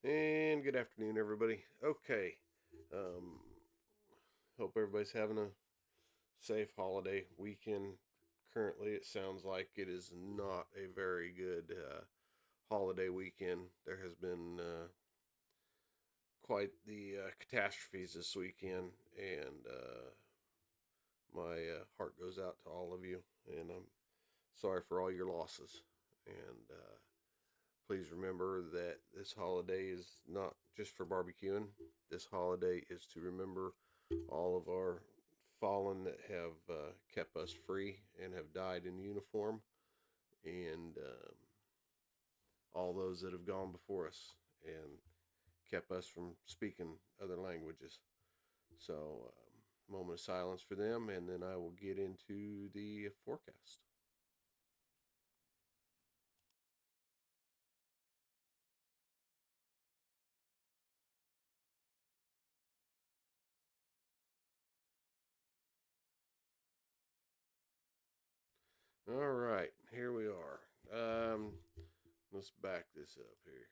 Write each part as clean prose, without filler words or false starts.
And good afternoon, everybody. Okay. Um, Hope everybody's having a safe holiday weekend. Currently, it sounds like it is not a very good holiday weekend. There has been quite the catastrophes this weekend, and my heart goes out to all of you, and I'm sorry for all your losses. And please remember that this holiday is not just for barbecuing. This holiday is to remember all of our fallen that have kept us free and have died in uniform, and all those that have gone before us and kept us from speaking other languages. So, moment of silence for them, and then I will get into the forecast. All right, here we are. Let's back this up here.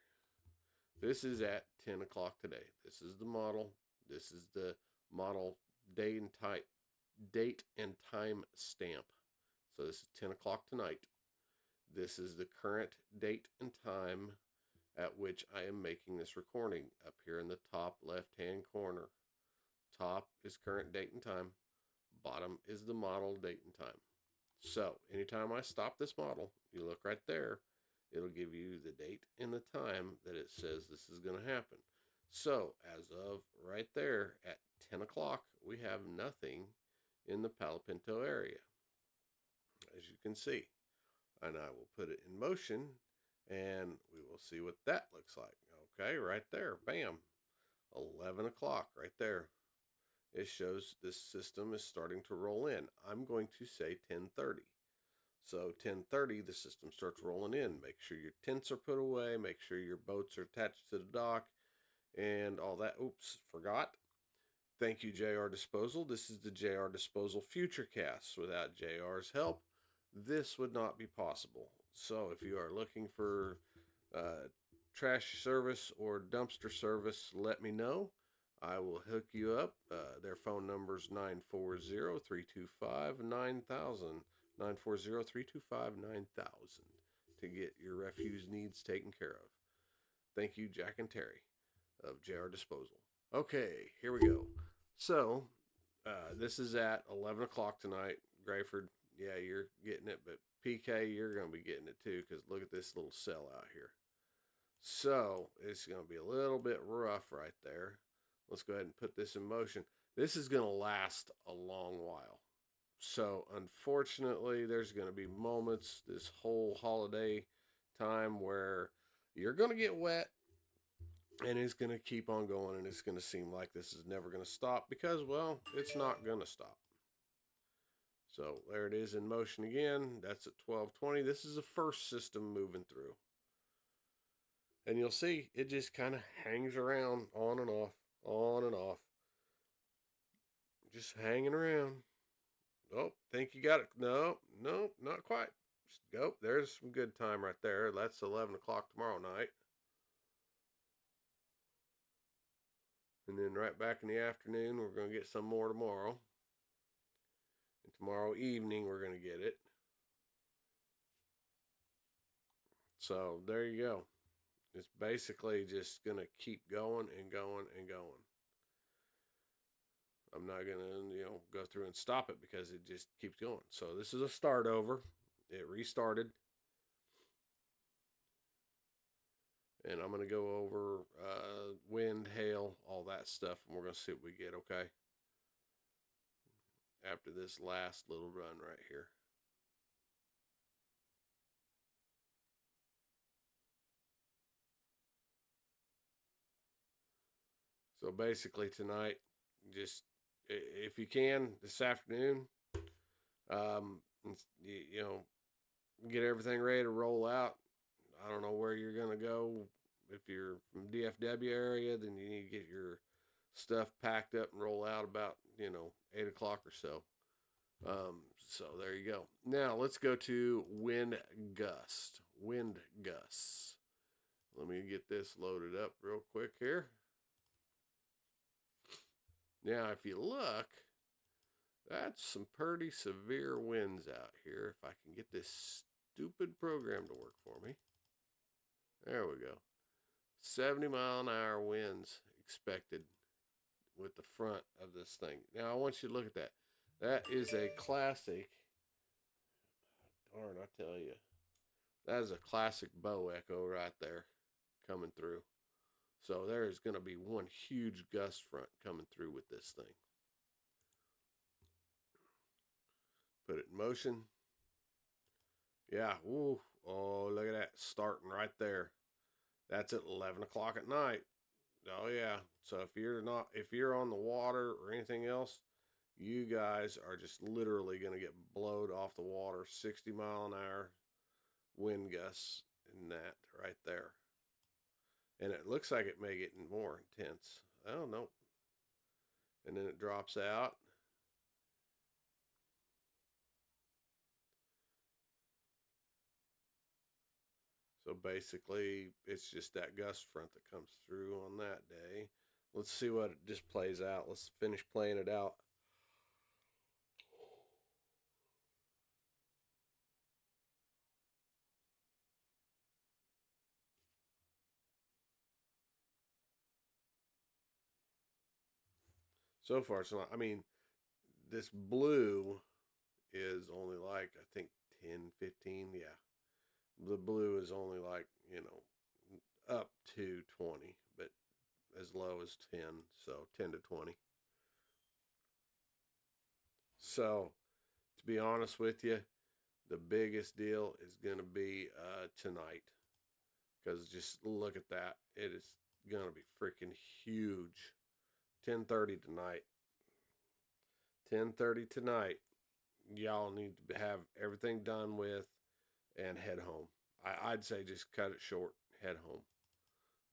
This is at 10 o'clock today. This is the model. This is the model date and time stamp. So this is 10 o'clock tonight. This is the current date and time at which I am making this recording up here in the top left hand corner. Top is current date and time. Bottom is the model date and time. So anytime I stop this model, you look right there, it'll give you the date and the time that it says this is going to happen. So as of right there at 10 o'clock, we have nothing in the Palo Pinto area, as you can see. And I will put it in motion and we will see what that looks like. Okay, right there, bam, 11 o'clock right there. It shows this system is starting to roll in. I'm going to say 10:30. So 10:30, the system starts rolling in. Make sure your tents are put away. Make sure your boats are attached to the dock and all that. Oops, forgot. Thank you, JR Disposal. This is the JR Disposal Futurecast. Without JR's help, this would not be possible. So if you are looking for uh, trash service or dumpster service, let me know. I will hook you up. Their phone number is 940 325 9000. 940 325 9000 to get your refuse needs taken care of. Thank you, Jack and Terry of JR Disposal. Okay, here we go. So, this is at 11 o'clock tonight. Grayford, yeah, you're getting it, but PK, you're going to be getting it too because look at this little cell out here. So, it's going to be a little bit rough right there. Let's go ahead and put this in motion. This is going to last a long while. So, unfortunately, there's going to be moments this whole holiday time where you're going to get wet and it's going to keep on going and it's going to seem like this is never going to stop because, well, it's not going to stop. So, there it is in motion again. That's at 12:20. This is the first system moving through. And you'll see it just kind of hangs around on and off, just hanging around. Oh, think you got it. No, no, not quite. Just go. There's some good time right there. That's 11 o'clock tomorrow night. And then right back in the afternoon, we're going to get some more tomorrow. And tomorrow evening, we're going to get it. So there you go. It's basically just going to keep going and going and going. I'm not going to, go through and stop it because it just keeps going. So this is a start over. It restarted. And I'm going to go over wind, hail, all that stuff, and we're going to see what we get, okay? After this last little run right here. So basically tonight, just if you can this afternoon, um, you know, get everything ready to roll out. I don't know where you're gonna go. If you're from DFW area, then you need to get your stuff packed up and roll out about 8 o'clock or so. So there you go. Now let's go to wind gust. Wind gusts. Let me get this loaded up real quick here. Now, if you look, that's some pretty severe winds out here. If I can get this stupid program to work for me. There we go. 70-mile-an-hour winds expected with the front of this thing. Now, I want you to look at that. That is a classic. Darn, I tell you. That is a classic bow echo right there coming through. So there is going to be one huge gust front coming through with this thing. Put it in motion. Yeah. Ooh. Oh, look at that. Starting right there. That's at 11 o'clock at night. Oh, yeah. So if you're on the water or anything else, you guys are just literally going to get blowed off the water. 60-mile-an-hour wind gusts in that right there. And it looks like it may get more intense. I don't know. And then it drops out. So basically, it's just that gust front that comes through on that day. Let's see what it just plays out. Let's finish playing it out. So far, it's not. I mean, this blue is only like, I think, 10, 15. Yeah. The blue is only like, up to 20, but as low as 10. So 10 to 20. So, to be honest with you, the biggest deal is going to be tonight. Because just look at that. It is going to be freaking huge. 10:30 tonight. 10:30 tonight. Y'all need to have everything done with and head home. I'd say just cut it short, head home.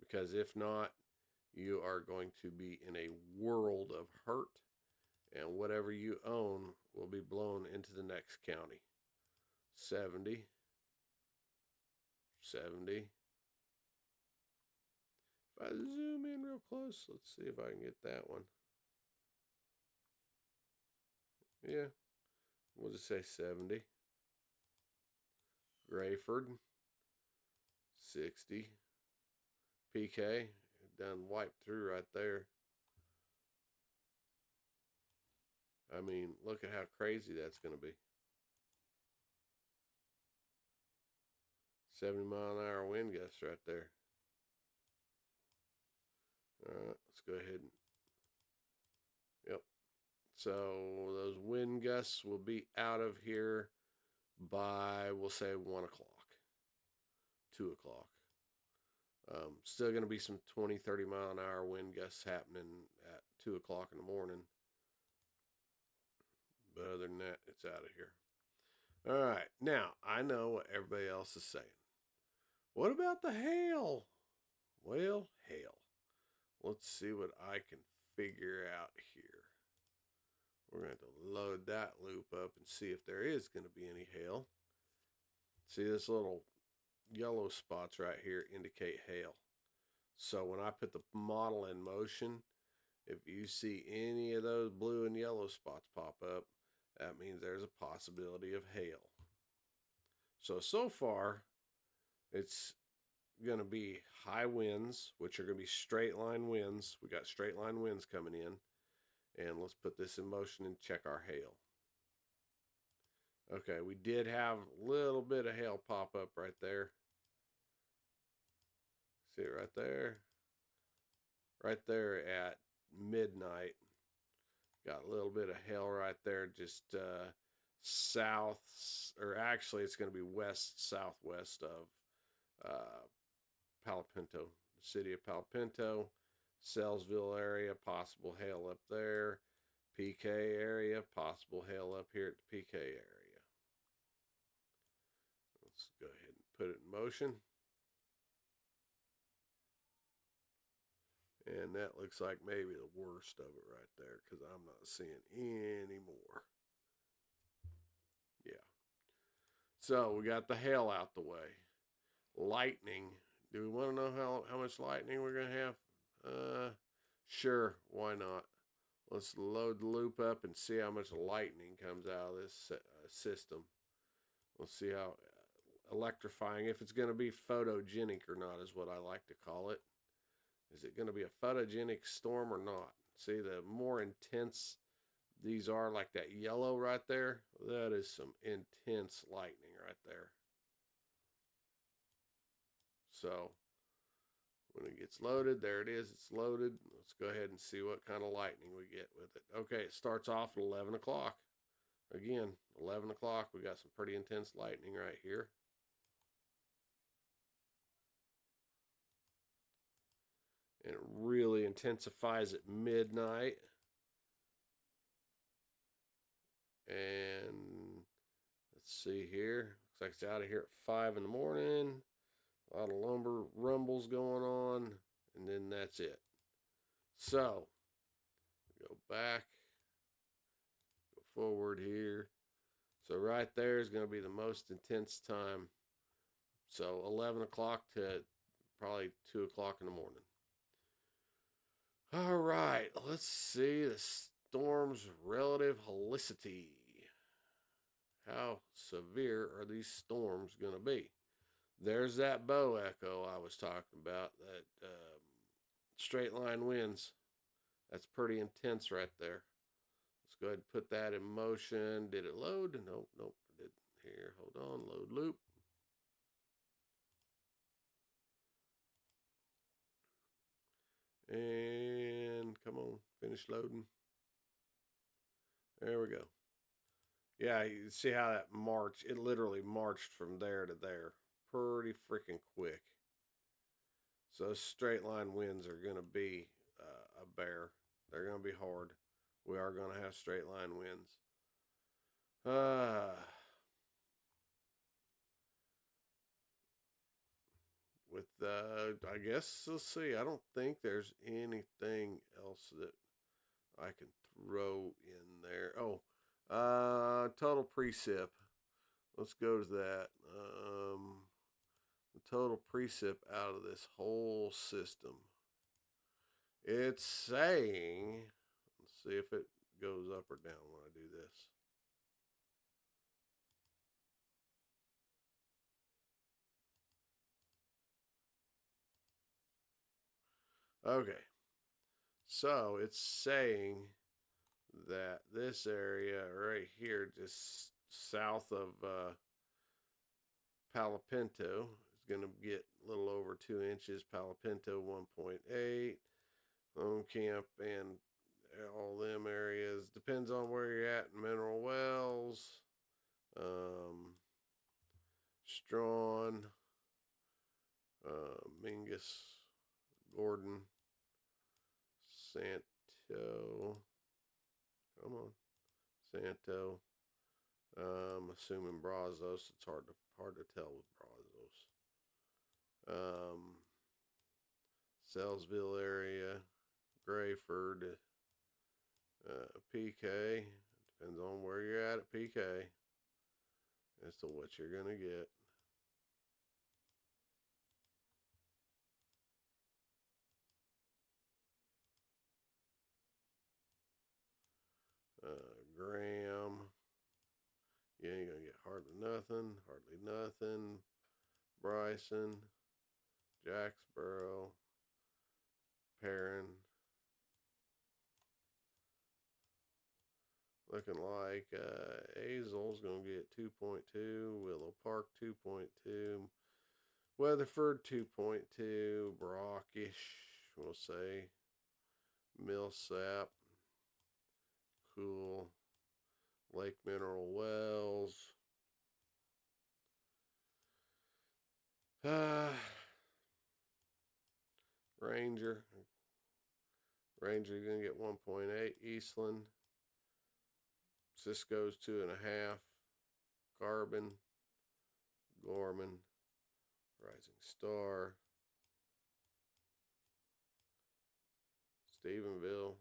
Because if not, you are going to be in a world of hurt, and whatever you own will be blown into the next county. 70. 70. If I zoom in real close, let's see if I can get that one. Yeah, we'll just say 70. Grayford, 60. PK, done wiped through right there. I mean, look at how crazy that's going to be. 70-mile-an-hour wind gusts right there. All right, let's go ahead and, yep. So those wind gusts will be out of here by, we'll say, 1 o'clock, 2 o'clock. Still going to be some 20, 30-mile-an-hour wind gusts happening at 2 o'clock in the morning. But other than that, it's out of here. All right. Now, I know what everybody else is saying. What about the hail? Well, hail. Let's see what I can figure out here. We're going to load that loop up and see if there is going to be any hail. See, this little yellow spots right here indicate hail. So when I put the model in motion, if you see any of those blue and yellow spots pop up, that means there's a possibility of hail. So far, it's going to be high winds, which are going to be straight line winds. We got straight line winds coming in. And let's put this in motion and check our hail. Okay, we did have a little bit of hail pop up right there. See it right there? Right there at midnight. Got a little bit of hail right there, just south, or actually it's going to be west-southwest of Palo Pinto, the city of Palo Pinto, Salesville area, possible hail up there, PK area, possible hail up here at the PK area. Let's go ahead and put it in motion. And that looks like maybe the worst of it right there, because I'm not seeing any more. Yeah. So we got the hail out the way. Lightning Do we want to know how much lightning we're going to have? Sure, why not? Let's load the loop up and see how much lightning comes out of this system. We'll see how electrifying, if it's going to be photogenic or not, is what I like to call it. Is it going to be a photogenic storm or not? See, the more intense these are, like that yellow right there, that is some intense lightning right there. So when it gets loaded, there it is, it's loaded. Let's go ahead and see what kind of lightning we get with it. Okay, it starts off at 11 o'clock. Again, 11 o'clock, we got some pretty intense lightning right here. And it really intensifies at midnight. And let's see here. Looks like it's out of here at 5 in the morning. A lot of lumber rumbles going on. And then that's it. So, go back. Go forward here. So right there is going to be the most intense time. So 11 o'clock to probably 2 o'clock in the morning. All right, let's see the storm's relative helicity. How severe are these storms going to be? There's that bow echo I was talking about, that straight line winds. That's pretty intense right there. Let's go ahead and put that in motion. Did it load? Nope, nope. It didn't. Here, hold on, load loop. And come on, finish loading. There we go. Yeah, you see how that marched? It literally marched from there to there. Pretty freaking quick. So straight line winds are going to be a bear. They're going to be hard. We are going to have straight line winds. I guess let's see. I don't think there's anything else that I can throw in there. Oh, total precip. Let's go to that. The total precip out of this whole system. It's saying, let's see if it goes up or down when I do this. Okay. So it's saying that this area right here, just south of Palo Pinto, is going to get a little over 2 inches. Palo Pinto 1.8. Lone Camp and all them areas. Depends on where you're at in Mineral Wells. Strawn. Mingus. Gordon. Santo. Come on. Santo. Assuming Brazos. It's hard to tell with Brazos. Salesville area. Grayford. PK. Depends on where you're at PK as to what you're going to get. Graham. You ain't going to get hardly nothing. Bryson. Jacksboro. Perrin. Looking like Azle's going to get 2.2. Willow Park 2.2. Weatherford 2.2. Brockish, we'll say. Millsap. Cool. Lake Mineral Wells. Ranger. Ranger going to get 1.8. Eastland. Cisco's 2.5. Carbon. Gorman. Rising Star. Stephenville.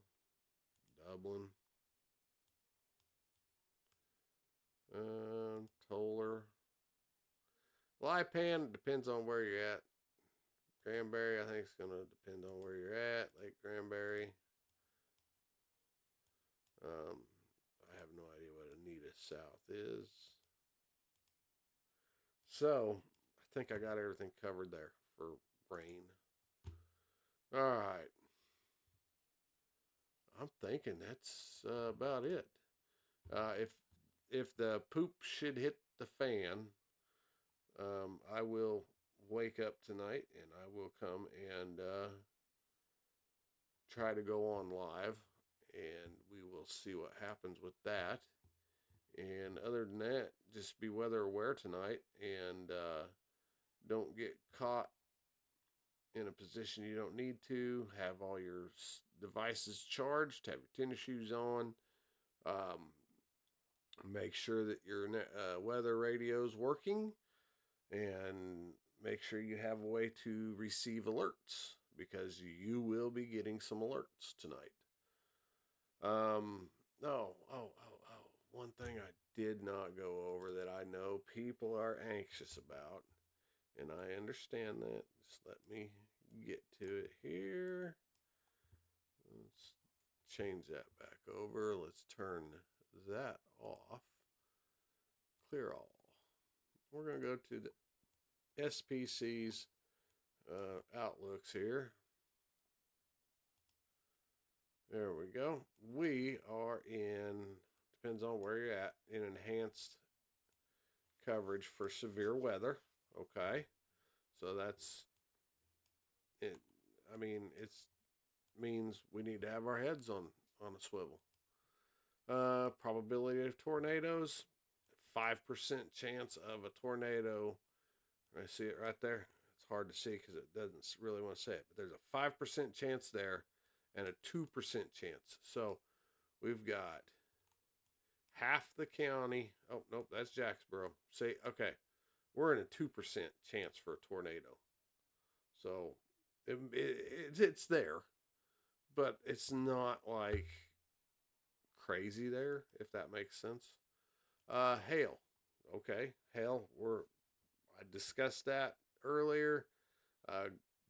Dublin. Toller. Lipan, depends on where you're at. Granbury, I think it's going to depend on where you're at. Lake Granbury. I have no idea what Anita South is. So, I think I got everything covered there for rain. All right. I'm thinking that's about it. If the poop should hit the fan, I will wake up tonight and I will come and try to go on live, and we will see what happens with that. And other than that, just be weather aware tonight, and don't get caught in a position you don't need to. Have all your devices charged. Have your tennis shoes on. Make sure that your weather radio is working, and make sure you have a way to receive alerts, because you will be getting some alerts tonight. One thing I did not go over that I know people are anxious about, and I understand that. Just let me get to it here. Let's change that back over. Let's turn that off. Clear all. We're going to go to the SPC's outlooks here. There we go. We are in, depends on where you're at, in enhanced coverage for severe weather. Okay. So that's it. I mean, it's means we need to have our heads on a swivel. Probability of tornadoes, 5% chance of a tornado. I see it right there. It's hard to see because it doesn't really want to say it, but there's a 5% chance there and a 2% chance. So we've got half the county. Oh, nope, that's Jacksboro. See, okay, we're in a 2% chance for a tornado. So it's there, but it's not like crazy there, if that makes sense. Hail. Okay, hail. I discussed that earlier.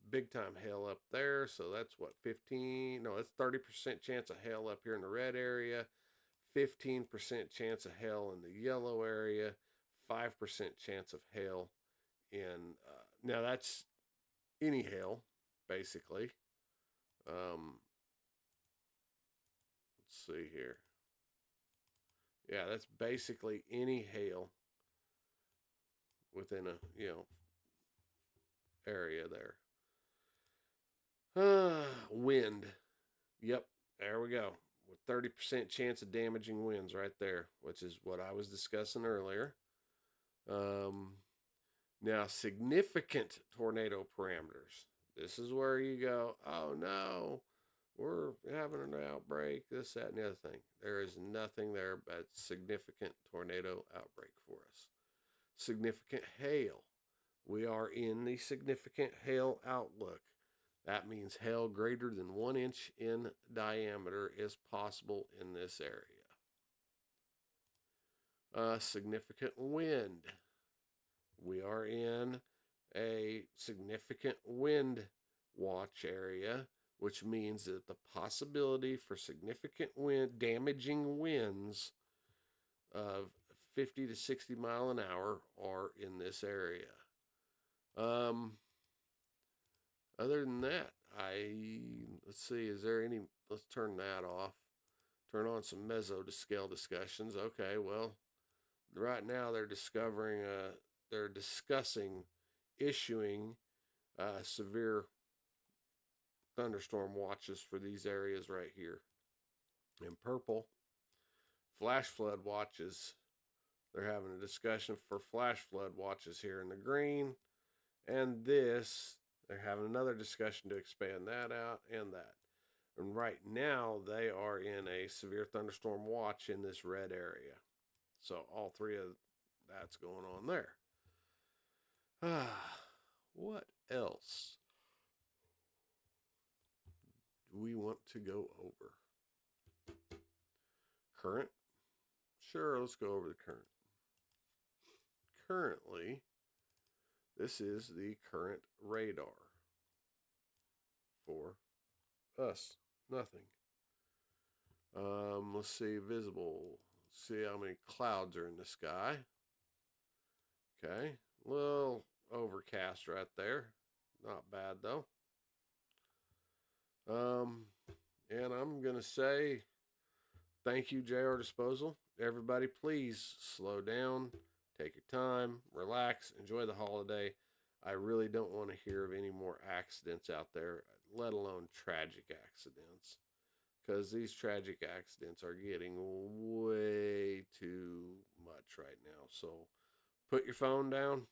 Big time hail up there. So that's what, 15? No, it's 30% chance of hail up here in the red area. 15% chance of hail in the yellow area. 5% chance of hail in. Now that's any hail, basically. Let's see here. Yeah, that's basically any hail within a area there. Wind. Yep, there we go. With 30% chance of damaging winds right there, which is what I was discussing earlier. Now, significant tornado parameters. This is where you go, oh no, we're having an outbreak, this, that, and the other thing. There is nothing there but significant tornado outbreak for us. Significant hail. We are in the significant hail outlook. That means hail greater than 1 inch in diameter is possible in this area. Significant wind. We are in a significant wind watch area, which means that the possibility for significant wind, damaging winds of 50 to 60 mile an hour are in this area. Other than that, let's see, is there any, let's turn that off. Turn on some mesoscale discussions. Okay, well, right now they're discussing issuing severe thunderstorm watches for these areas right here. In purple, flash flood watches. They're having a discussion for flash flood watches here in the green. And this, they're having another discussion to expand that out and that. And right now, they are in a severe thunderstorm watch in this red area. So all three of that's going on there. What else do we want to go over? Current? Sure, let's go over the current. Currently, this is the current radar. for us. Nothing. Let's see, visible. Let's see how many clouds are in the sky. Okay, a little overcast right there. Not bad though. And I'm gonna say thank you, JR Disposal. Everybody, please slow down, take your time, relax, enjoy the holiday. I really don't want to hear of any more accidents out there, let alone tragic accidents, because these tragic accidents are getting way too much right now. So put your phone down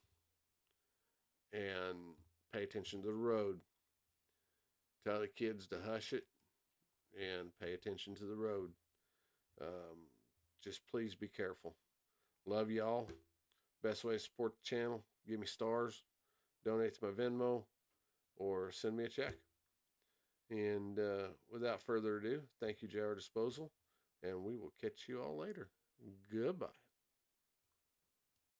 and pay attention to the road. Tell the kids to hush it and pay attention to the road. Um, just please be careful. Love y'all. Best way to support the channel, give me stars, donate to my Venmo, or send me a check. And without further ado, thank you, JR Disposal, and we will catch you all later. Goodbye.